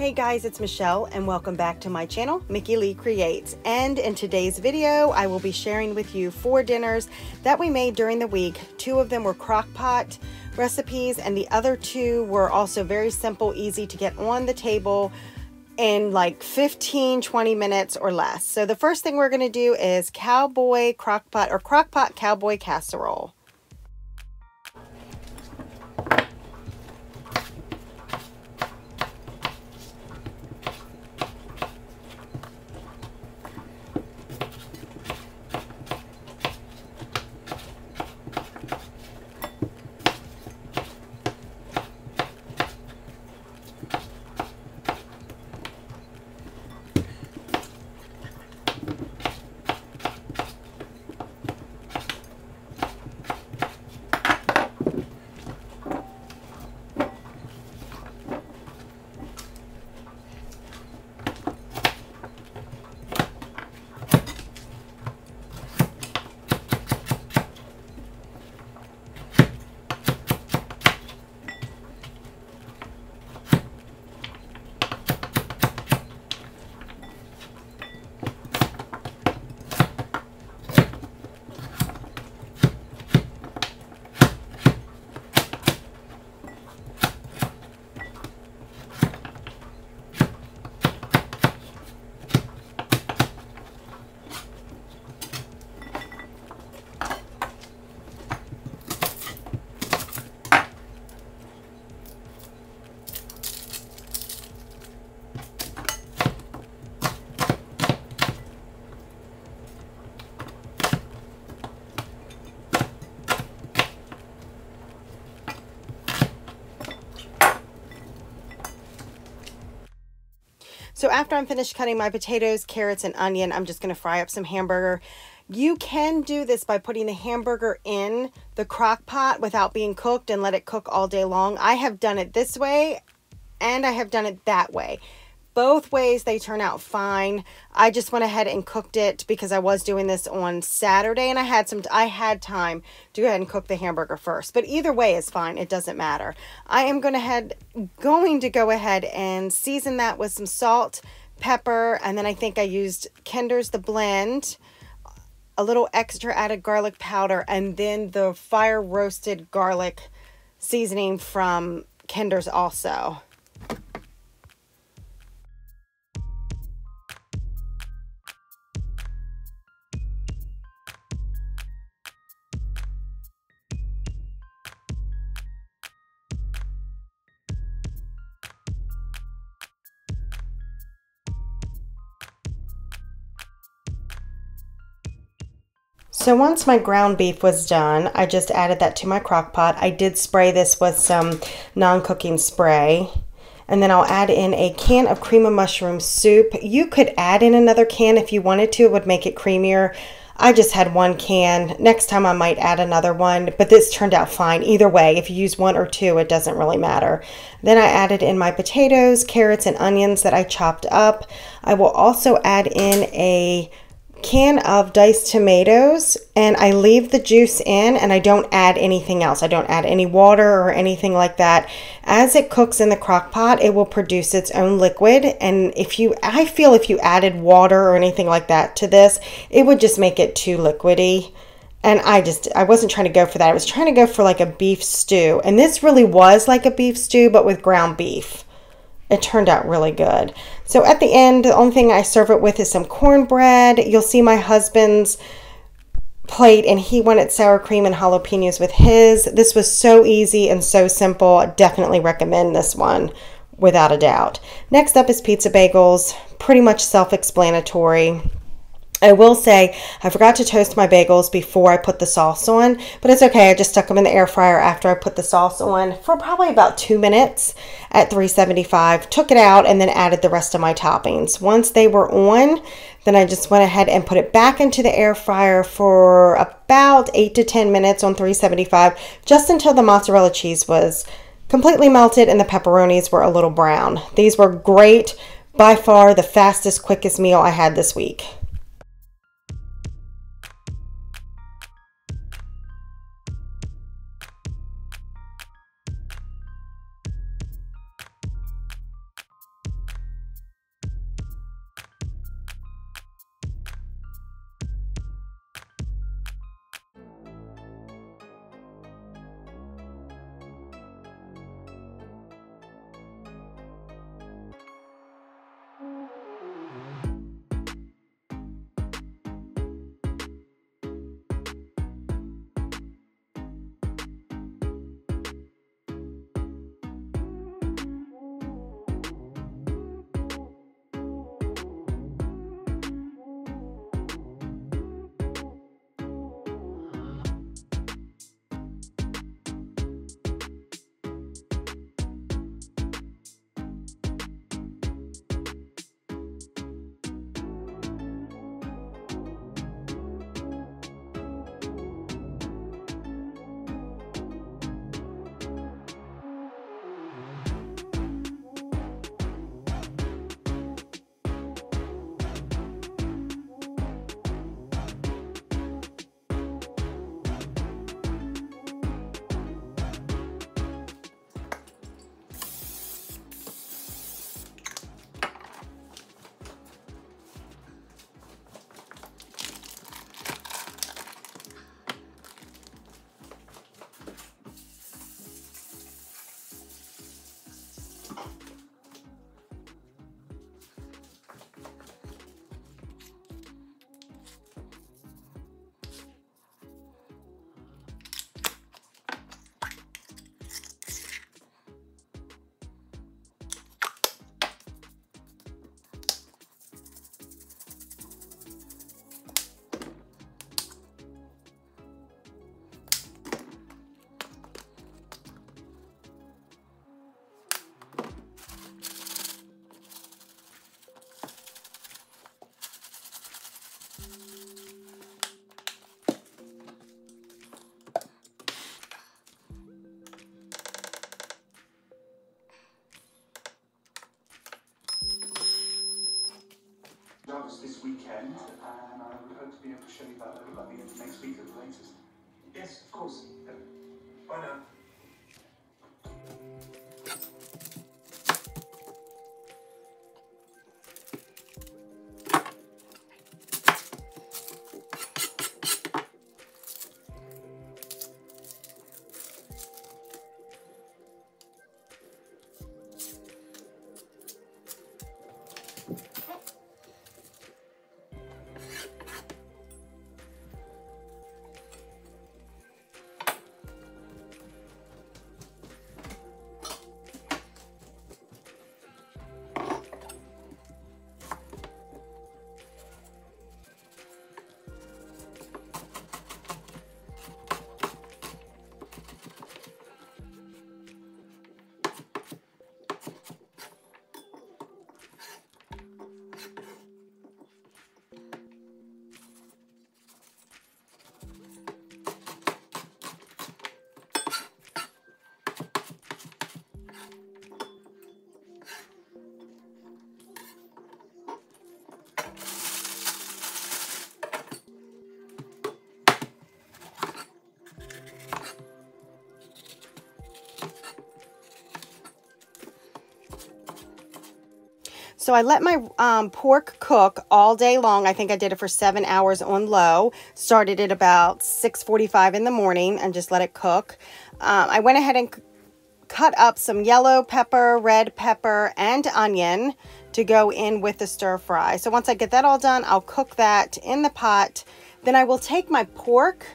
Hey guys, it's Michelle and welcome back to my channel, Mickey Lee Creates. And in today's video, I will be sharing with you 4 dinners that we made during the week. 2 of them were Crockpot recipes and the other 2 were also very simple, easy to get on the table in like 15-20 minutes or less. So the first thing we're going to do is Cowboy Crockpot or Crockpot Cowboy Casserole. So after I'm finished cutting my potatoes, carrots, and onion, I'm just going to fry up some hamburger. You can do this by putting the hamburger in the crock pot without being cooked and let it cook all day long. I have done it this way and I have done it that way. Both ways they turn out fine. I just went ahead and cooked it because I was doing this on Saturday and I had time to go ahead and cook the hamburger first. But either way is fine. It doesn't matter. I am going to go ahead and season that with some salt, pepper, and then I think I used Kinder's The Blend, a little extra added garlic powder, and then the fire roasted garlic seasoning from Kinder's also. So once my ground beef was done, I just added that to my crock pot. I did spray this with some non-cooking spray. And then I'll add in a can of cream of mushroom soup. You could add in another can if you wanted to. It would make it creamier. I just had 1 can. Next time I might add another one, but this turned out fine. Either way, if you use 1 or 2, it doesn't really matter. Then I added in my potatoes, carrots, and onions that I chopped up. I will also add in a can of diced tomatoes and I leave the juice in and I don't add anything else. I don't add any water or anything like that. As it cooks in the crock pot, it will produce its own liquid, and I feel if you added water or anything like that to this, it would just make it too liquidy. And I wasn't trying to go for that. I was trying to go for like a beef stew, and this really was like a beef stew but with ground beef. It turned out really good. So at the end, the only thing I serve it with is some cornbread. You'll see my husband's plate, and he wanted sour cream and jalapenos with his. This was so easy and so simple. I definitely recommend this one without a doubt. Next up is pizza bagels. Pretty much self-explanatory. I will say I forgot to toast my bagels before I put the sauce on, but it's okay. I just stuck them in the air fryer after I put the sauce on for probably about 2 minutes at 375, took it out, and then added the rest of my toppings. Once they were on, then I just went ahead and put it back into the air fryer for about 8 to 10 minutes on 375, just until the mozzarella cheese was completely melted and the pepperonis were a little brown. These were great. By far the fastest, quickest meal I had this week. and I would hope to be able to show you that by the end of next week at the latest. Yes, of course. Bye now. So I let my pork cook all day long. I think I did it for 7 hours on low. Started at about 6:45 in the morning and just let it cook. I went ahead and cut up some yellow pepper, red pepper, and onion to go in with the stir fry. So once I get that all done, I'll cook that in the pot. Then I will take my pork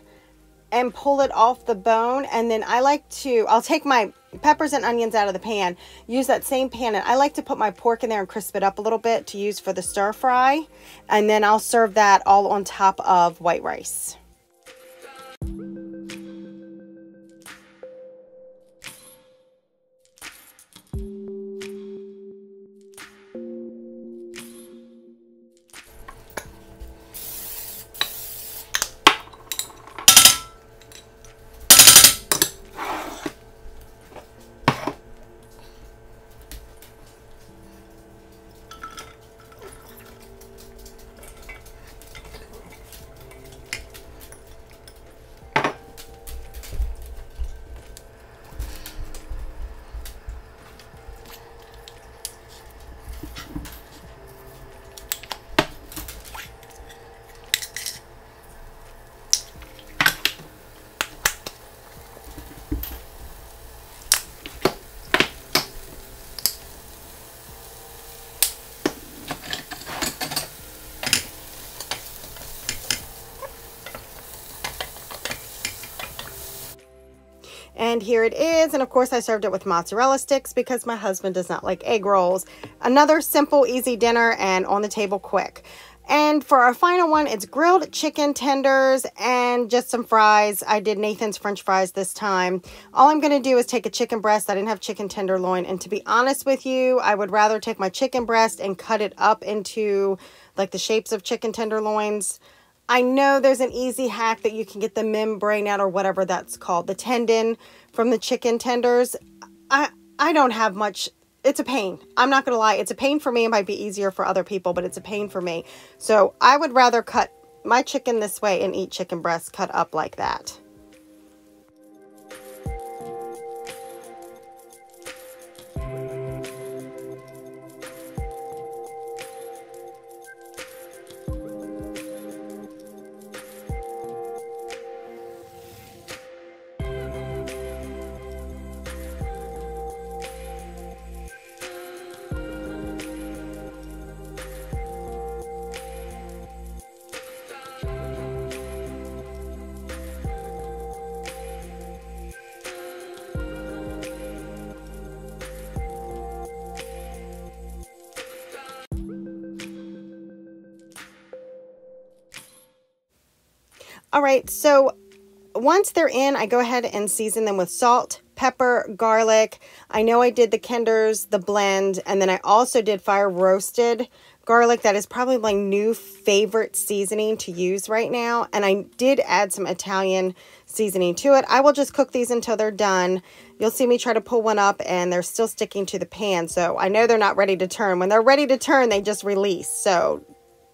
and pull it off the bone, and then I'll take my peppers and onions out of the pan, use that same pan, and I like to put my pork in there and crisp it up a little bit to use for the stir fry, and then I'll serve that all on top of white rice. And here it is. And of course I served it with mozzarella sticks because my husband does not like egg rolls. Another simple, easy dinner and on the table quick. And for our final one, it's grilled chicken tenders and just some fries. I did Nathan's French fries this time. All I'm going to do is take a chicken breast. I didn't have chicken tenderloin. And to be honest with you, I would rather take my chicken breast and cut it up into like the shapes of chicken tenderloins. I know there's an easy hack that you can get the membrane out or whatever that's called, the tendon from the chicken tenders. I don't have much. It's a pain. I'm not going to lie. It's a pain for me. It might be easier for other people, but it's a pain for me. So I would rather cut my chicken this way and eat chicken breasts cut up like that. All right, so once they're in, I go ahead and season them with salt, pepper, garlic. I know I did the Kinder's, the blend, and then I also did fire roasted garlic. That is probably my new favorite seasoning to use right now. And I did add some Italian seasoning to it. I will just cook these until they're done. You'll see me try to pull one up and they're still sticking to the pan. So I know they're not ready to turn. When they're ready to turn, they just release. So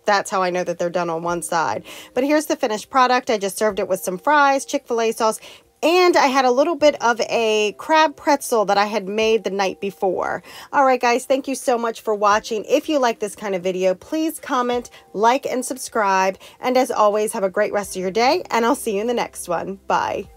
That's how I know that they're done on one side. But here's the finished product. I just served it with some fries, Chick-fil-A sauce, and I had a little bit of a crab pretzel that I had made the night before. All right, guys, thank you so much for watching. If you like this kind of video, please comment, like, and subscribe. And as always, have a great rest of your day, and I'll see you in the next one. Bye.